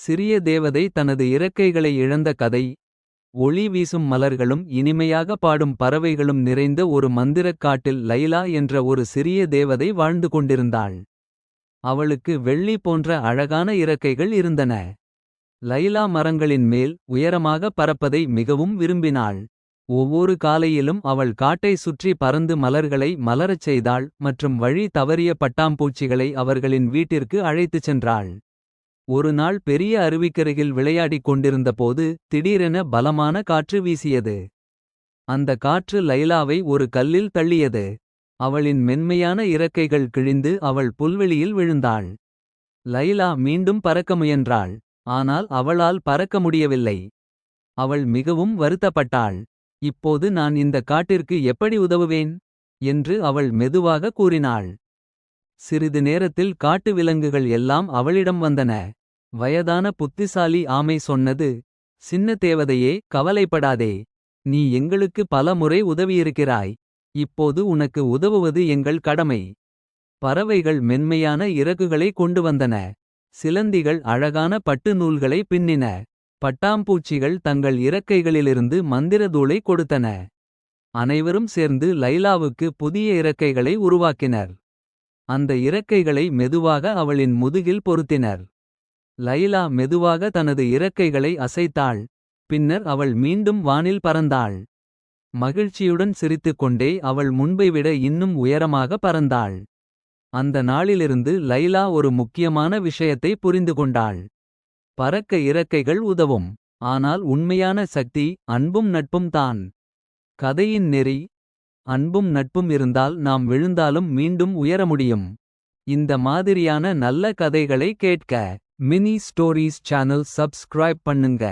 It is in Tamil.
சிறிய தேவதை தனது இறக்கைகளை இழந்த கதை. ஒளி வீசும் மலர்களும் இனிமையாக பாடும் பறவைகளும் நிறைந்த ஒரு மந்திரக் காட்டில் லைலா என்ற ஒரு சிறிய தேவதை வாழ்ந்து கொண்டிருந்தாள். அவளுக்கு வெள்ளி போன்ற அழகான இறக்கைகள் இருந்தன. லைலா மரங்களின் மேல் உயரமாக பறப்பதை மிகவும் விரும்பினாள். ஒவ்வொரு காலையிலும் அவள் காட்டை சுற்றி பறந்து மலர்களை மலரச் செய்தாள் மற்றும் வழி தவறிய பட்டாம்பூச்சிகளை அவர்களின் வீட்டிற்கு அழைத்துச் சென்றாள். ஒரு நாள் பெரிய அருவிக்கரையில் விளையாடிக் கொண்டிருந்தபோது திடீரென பலமான காற்று வீசியது. அந்த காற்று லைலாவை ஒரு கல்லில் தள்ளியது. அவளின் மென்மையான இறக்கைகள் கிழிந்து அவள் புல்வெளியில் விழுந்தாள். லைலா மீண்டும் பறக்க முயன்றாள். ஆனால் அவளால் பறக்க முடியவில்லை. அவள் மிகவும் வருத்தப்பட்டாள். இப்போது நான் இந்த காட்டிற்கு எப்படி உதவுவேன் என்று அவள் மெதுவாக கூறினாள். சிறிது நேரத்தில் காட்டு விலங்குகள் எல்லாம் அவளிடம் வந்தன. வயதான புத்திசாலி ஆமை சொன்னது, சின்ன தேவதையே, கவலைப்படாதே. நீ எங்களுக்கு பல முறை உதவியிருக்கிறாய். இப்போது உனக்கு உதவுவது எங்கள் கடமை. பறவைகள் மென்மையான இறகுகளை கொண்டு வந்தன. சிலந்திகள் அழகான பட்டு நூல்களை பின்னின. பட்டாம்பூச்சிகள் தங்கள் இறக்கைகளிலிருந்து மந்திரதூளை கொடுத்தன. அனைவரும் சேர்ந்து லைலாவுக்கு புதிய இறக்கைகளை உருவாக்கினர். அந்த இறக்கைகளை மெதுவாக அவளின் முதுகில் பொருத்தினர். லைலா மெதுவாக தனது இறக்கைகளை அசைத்தாள். பின்னர் அவள் மீண்டும் வானில் பறந்தாள். மகிழ்ச்சியுடன் சிரித்துக்கொண்டே அவள் முன்பை விட இன்னும் உயரமாக பறந்தாள். அந்த நாளிலிருந்து லைலா ஒரு முக்கியமான விஷயத்தை புரிந்துகொண்டாள். பறக்க இறக்கைகள் உதவும். ஆனால் உண்மையான சக்தி அன்பும் நட்பும் தான். கதையின் நெறி: அன்பும் நட்பும் இருந்தால் நாம் விழுந்தாலும் மீண்டும் உயர முடியும். இந்த மாதிரியான நல்ல கதைகளை கேட்க மினி ஸ்டோரீஸ் சேனல் சப்ஸ்கிரைப் பண்ணுங்க.